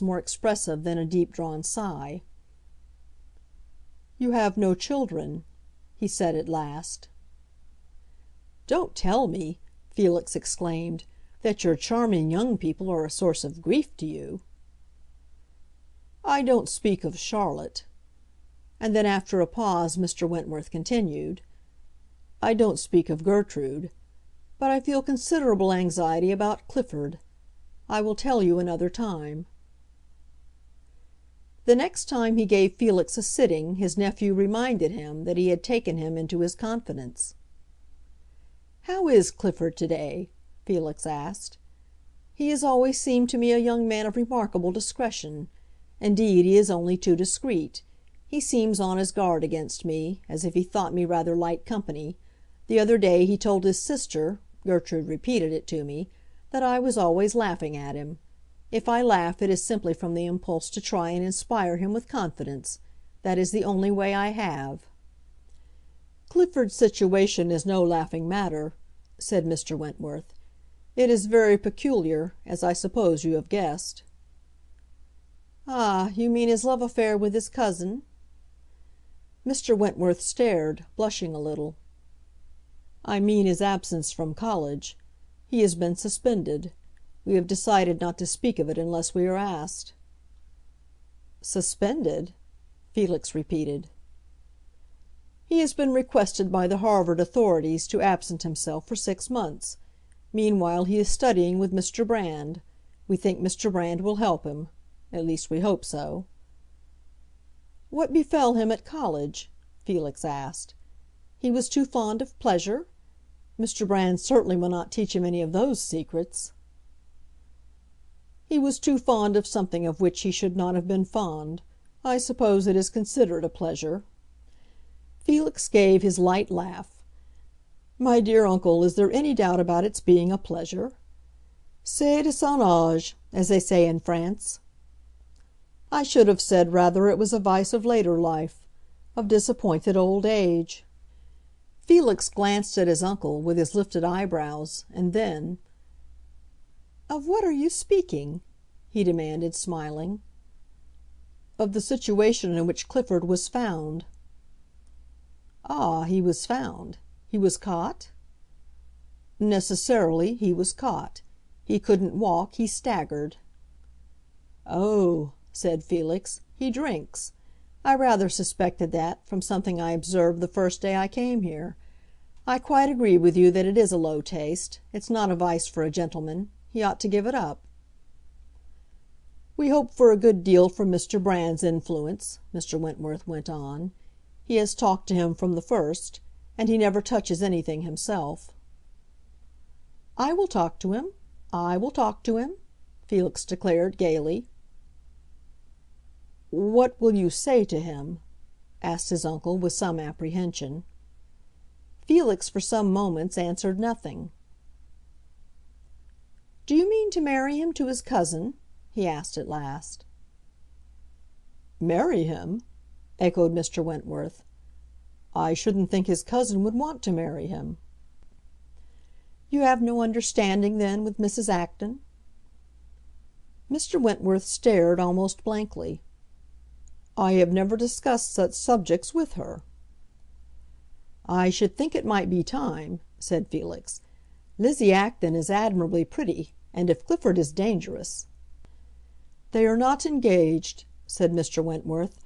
more expressive than a deep-drawn sigh. "You have no children," he said at last. "Don't tell me," Felix exclaimed, "that your charming young people are a source of grief to you." "I don't speak of Charlotte." And then after a pause Mr. Wentworth continued, "I don't speak of Gertrude. But I feel considerable anxiety about Clifford. I will tell you another time." The next time he gave Felix a sitting his nephew reminded him that he had taken him into his confidence. "How is Clifford to-day?" Felix asked. "He has always seemed to me a young man of remarkable discretion. Indeed, he is only too discreet. He seems on his guard against me, as if he thought me rather light company. The other day he told his sister, Gertrude repeated it to me, that I was always laughing at him. If I laugh, it is simply from the impulse to try and inspire him with confidence. That is the only way I have." "Clifford's situation is no laughing matter," said Mr. Wentworth. "It is very peculiar, as I suppose you have guessed." "Ah, you mean his love affair with his cousin?" Mr. Wentworth stared, blushing a little. "I mean his absence from college. He has been suspended. We have decided not to speak of it unless we are asked." "Suspended?" Felix repeated. "He has been requested by the Harvard authorities to absent himself for 6 months. Meanwhile he is studying with Mr. Brand. We think Mr. Brand will help him. At least we hope so." "What befell him at college?" Felix asked. "He was too fond of pleasure? Mr. Brand certainly will not teach him any of those secrets." "He was too fond of something of which he should not have been fond. I suppose it is considered a pleasure." Felix gave his light laugh. "My dear uncle, is there any doubt about its being a pleasure? C'est de son âge, as they say in France." "I should have said rather it was a vice of later life, of disappointed old age." Felix glanced at his uncle with his lifted eyebrows, and then, "Of what are you speaking?" he demanded, smiling. "Of the situation in which Clifford was found." "Ah, he was found. He was caught?" "Necessarily, he was caught. He couldn't walk, he staggered." "Oh," said Felix, "he drinks. I rather suspected that, from something I observed the first day I came here. I quite agree with you that it is a low taste. It's not a vice for a gentleman. He ought to give it up." "We hope for a good deal from Mr. Brand's influence," Mr. Wentworth went on. "He has talked to him from the first, and he never touches anything himself." "I will talk to him. I will talk to him," Felix declared gaily. "What will you say to him?" asked his uncle with some apprehension. Felix for some moments answered nothing. "Do you mean to marry him to his cousin?" he asked at last. "Marry him?" echoed Mr. Wentworth. "I shouldn't think his cousin would want to marry him." "You have no understanding, then, with Mrs. Acton?" Mr. Wentworth stared almost blankly. "I have never discussed such subjects with her." "I should think it might be time," said Felix. "Lizzie Acton is admirably pretty, and if Clifford is dangerous—" "They are not engaged," said Mr. Wentworth.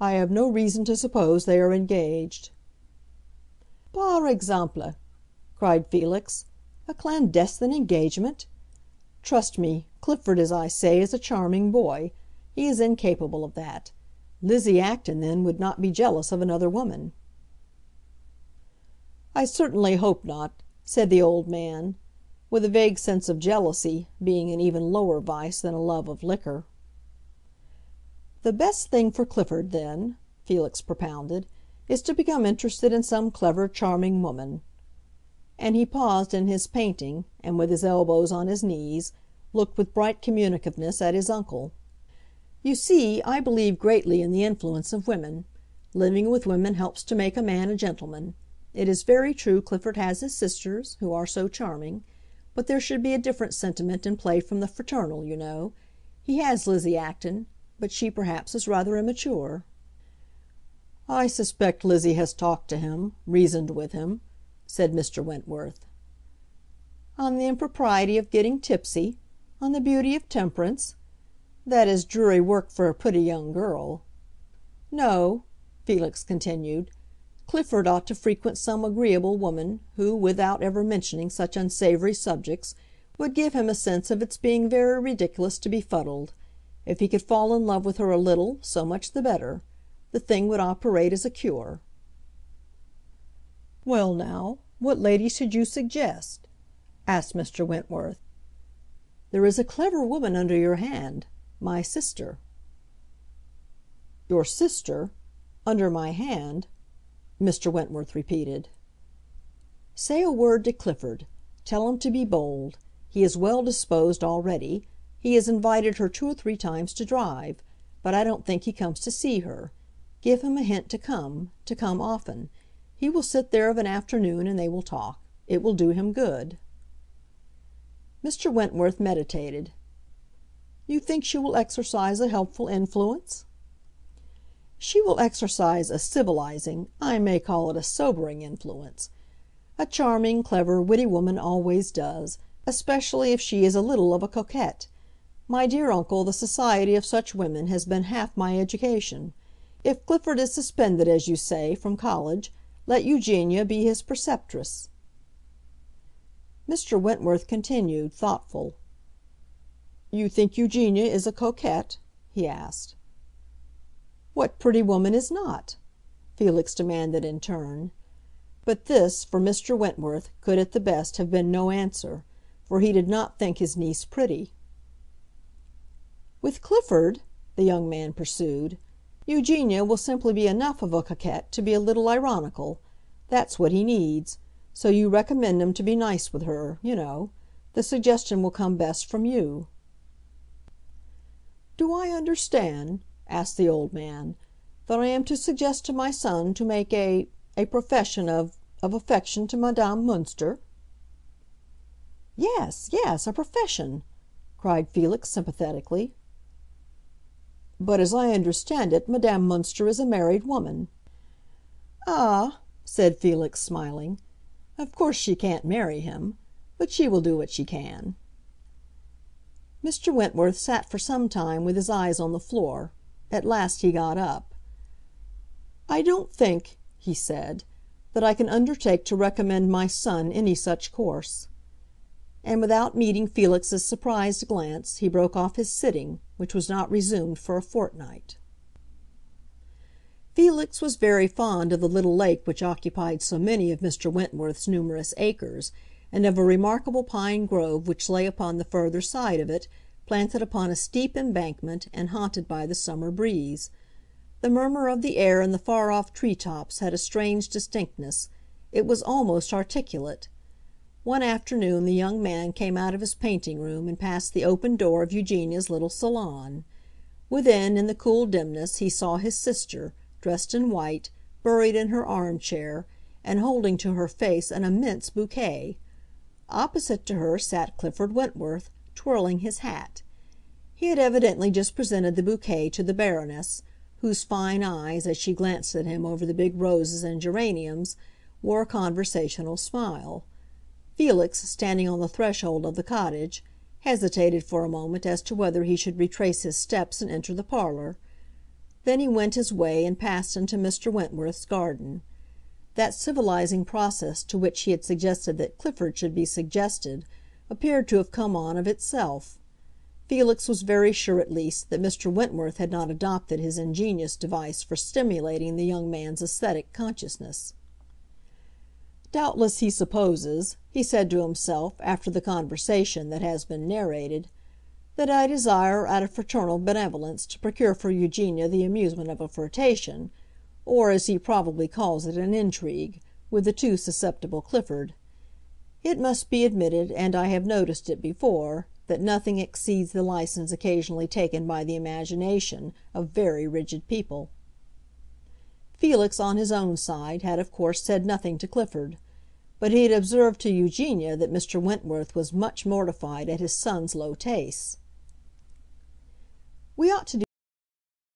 "I have no reason to suppose they are engaged." "Par exemple!" cried Felix. "A clandestine engagement! Trust me, Clifford, as I say, is a charming boy. He is incapable of that. Lizzie Acton, then, would not be jealous of another woman." "I certainly hope not," said the old man, with a vague sense of jealousy being an even lower vice than a love of liquor. "The best thing for Clifford, then," Felix propounded, "is to become interested in some clever, charming woman." And he paused in his painting, and, with his elbows on his knees, looked with bright communicativeness at his uncle. "You see, I believe greatly in the influence of women. Living with women helps to make a man a gentleman. It is very true Clifford has his sisters, who are so charming. But there should be a different sentiment in play from the fraternal, you know. He has Lizzie Acton, but she perhaps is rather immature." "I suspect Lizzie has talked to him, reasoned with him," said Mr. Wentworth. "On the impropriety of getting tipsy? On the beauty of temperance? That is dreary work for a pretty young girl. No," Felix continued, "Clifford ought to frequent some agreeable woman, who, without ever mentioning such unsavory subjects, would give him a sense of its being very ridiculous to be fuddled. If he could fall in love with her a little, so much the better. The thing would operate as a cure." "Well now, what lady should you suggest?" asked Mr. Wentworth. "There is a clever woman under your hand, my sister." "Your sister? Under my hand?" Mr. Wentworth repeated. "Say a word to Clifford. Tell him to be bold. He is well disposed already. He has invited her 2 or 3 times to drive, but I don't think he comes to see her. Give him a hint to come often. He will sit there of an afternoon and they will talk. It will do him good." Mr. Wentworth meditated. "You think she will exercise a helpful influence?" "She will exercise a civilizing, I may call it a sobering influence. A charming, clever, witty woman always does, especially if she is a little of a coquette. My dear uncle, the society of such women has been half my education. If Clifford is suspended, as you say, from college, let Eugenia be his preceptress." Mr. Wentworth continued, thoughtful. "You think Eugenia is a coquette?" he asked. "What pretty woman is not?" Felix demanded in turn. But this, for Mr. Wentworth, could at the best have been no answer, for he did not think his niece pretty. "With Clifford," the young man pursued, "Eugenia will simply be enough of a coquette to be a little ironical. That's what he needs. So you recommend him to be nice with her, you know. The suggestion will come best from you." "Do I understand," asked the old man, "that I am to suggest to my son to make a profession of affection to Madame Münster?" "Yes, yes, a profession!" cried Felix sympathetically. "But as I understand it, Madame Münster is a married woman." "Ah," said Felix, smiling, "of course she can't marry him. But she will do what she can." Mr. Wentworth sat for some time with his eyes on the floor. At last he got up. "I don't think," he said, "that I can undertake to recommend my son any such course." And without meeting Felix's surprised glance, he broke off his sitting, which was not resumed for a fortnight. Felix was very fond of the little lake which occupied so many of Mr. Wentworth's numerous acres, and of a remarkable pine grove which lay upon the further side of it, planted upon a steep embankment and haunted by the summer breeze. The murmur of the air in the far-off tree-tops had a strange distinctness; it was almost articulate. One afternoon the young man came out of his painting room and passed the open door of Eugenia's little salon. Within, in the cool dimness, he saw his sister, dressed in white, buried in her armchair, and holding to her face an immense bouquet. Opposite to her sat Clifford Wentworth, twirling his hat. He had evidently just presented the bouquet to the Baroness, whose fine eyes, as she glanced at him over the big roses and geraniums, wore a conversational smile. Felix, standing on the threshold of the cottage, hesitated for a moment as to whether he should retrace his steps and enter the parlor. Then he went his way and passed into Mr. Wentworth's garden. That civilizing process to which he had suggested that Clifford should be suggested appeared to have come on of itself. Felix was very sure, at least, that Mr. Wentworth had not adopted his ingenious device for stimulating the young man's aesthetic consciousness. "Doubtless he supposes," he said to himself after the conversation that has been narrated, "that I desire, out of fraternal benevolence, to procure for Eugenia the amusement of a flirtation, or, as he probably calls it, an intrigue, with the too susceptible Clifford. It must be admitted, and I have noticed it before, that nothing exceeds the license occasionally taken by the imagination of very rigid people." Felix, on his own side, had of course said nothing to Clifford, but he had observed to Eugenia that Mr. Wentworth was much mortified at his son's low tastes. We ought to do